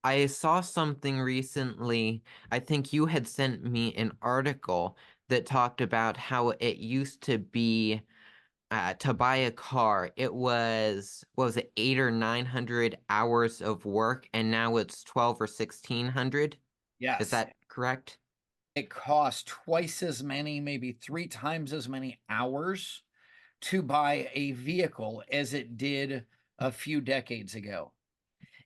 I saw something recently. I think you had sent me an article that talked about how it used to be to buy a car. It was, what was it, 800 or 900 hours of work, and now it's 12 or 1600. Is Yes. that correct? It costs twice as many, maybe three times as many hours to buy a vehicle as it did a few decades ago.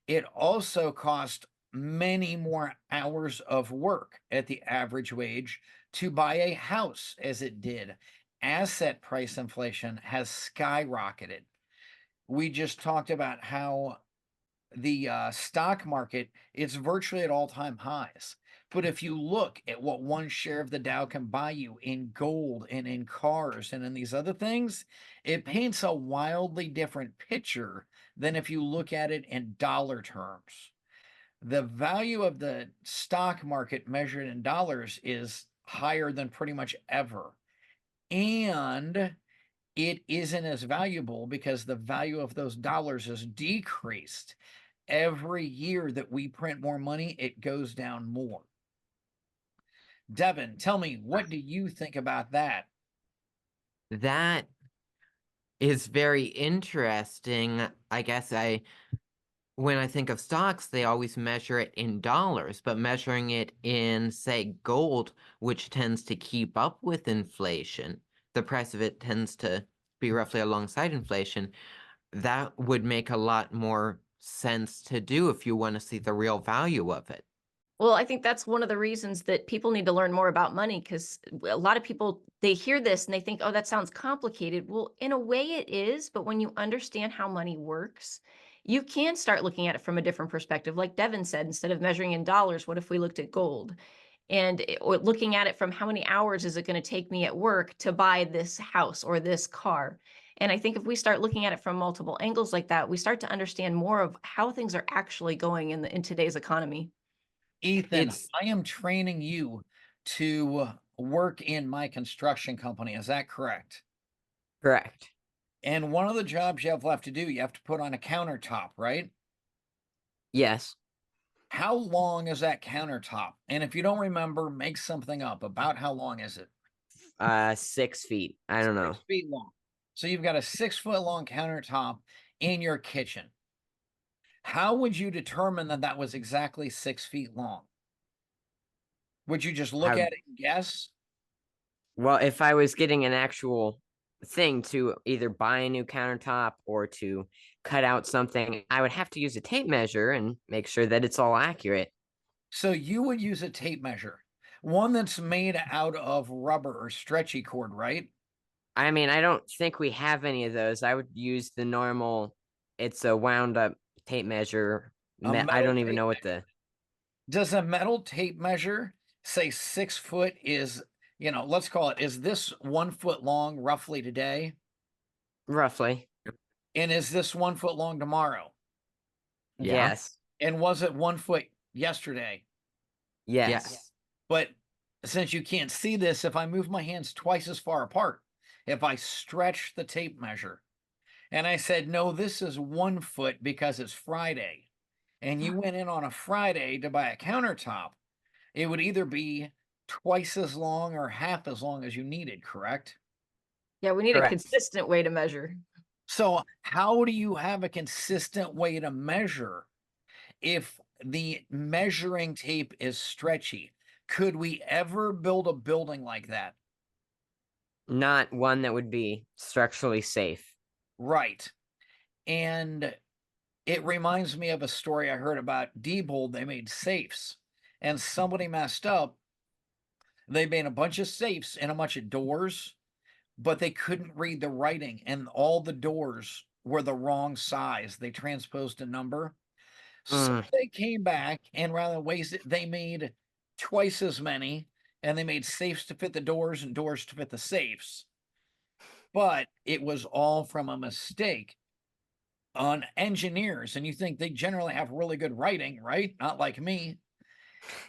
It also cost many more hours of work at the average wage to buy a house as it did. Asset price inflation has skyrocketed. We just talked about how the stock market is virtually at all-time highs. But if you look at what one share of the Dow can buy you in gold and in cars and in these other things, it paints a wildly different picture than if you look at it in dollar terms. The value of the stock market measured in dollars is higher than pretty much ever. And it isn't as valuable because the value of those dollars is decreased. Every year that we print more money, it goes down more. Devin, tell me, what do you think about that? That is very interesting. I guess when I think of stocks, they always measure it in dollars, but measuring it in, say, gold, which tends to keep up with inflation, the price of it tends to be roughly alongside inflation. That would make a lot more sense to do if you want to see the real value of it. Well, I think that's one of the reasons that people need to learn more about money because a lot of people they hear this and they think, "Oh, that sounds complicated." Well, in a way it is, but when you understand how money works, you can start looking at it from a different perspective. Like Devin said, instead of measuring in dollars, what if we looked at gold? Or looking at it from how many hours is it going to take me at work to buy this house or this car? And I think if we start looking at it from multiple angles like that, we start to understand more of how things are actually going in today's economy. Ethan, It's I am training you to work in my construction company. Is that correct? correct. And one of the jobs you have left to do, you have to put on a countertop, right? Yes. How long is that countertop? And if you don't remember, make something up. About how long is it? 6 feet. I don't know. 6 feet long. So you've got a 6 foot long countertop in your kitchen. How would you determine that that was exactly 6 feet long? Would you just look I at it and guess? Well, if I was getting an actual thing to either buy a new countertop or to cut out something, I would have to use a tape measure and make sure that it's all accurate. So you would use a tape measure, one that's made out of rubber or stretchy cord, right? I mean, I don't think we have any of those. I would use the normal, it's a wound up tape measure. A I metal don't even tape know what measure. the Does a metal tape measure say 6 foot is, let's call it, is this 1 foot long roughly today? roughly. And is this 1 foot long tomorrow? Yeah. Yes. And was it 1 foot yesterday? Yes. Yes. But since you can't see this, if I move my hands twice as far apart, if I stretch the tape measure and I said, no, this is 1 foot because it's Friday, and you went in on a Friday to buy a countertop, it would either be twice as long or half as long as you needed, correct? Yeah, we need a Correct. consistent way to measure. So, how do you have a consistent way to measure if the measuring tape is stretchy? Could we ever build a building like that? Not one that would be structurally safe. Right. And it reminds me of a story I heard about Diebold. They made safes and somebody messed up. They made a bunch of safes and a bunch of doors, but they couldn't read the writing, and all the doors were the wrong size. They transposed a number. So Mm. they came back and rather than waste it, they made twice as many and they made safes to fit the doors and doors to fit the safes. But it was all from a mistake on engineers. And you think they generally have really good writing, right? Not like me.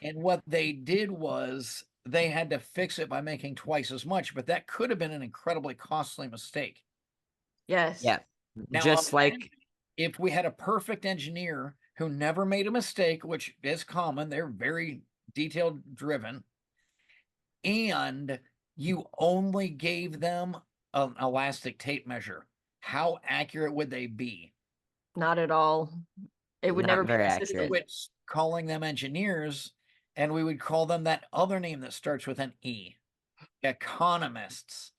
And what they did was they had to fix it by making twice as much, but that could have been an incredibly costly mistake. Yes. Yeah. Now, Just imagine like if we had a perfect engineer who never made a mistake, which is common. They're very detail driven. And you only gave them an elastic tape measure. How accurate would they be? Not at all. It would Not never be very consistent. accurate. Quit calling them engineers, and we would call them that other name that starts with an E. Economists.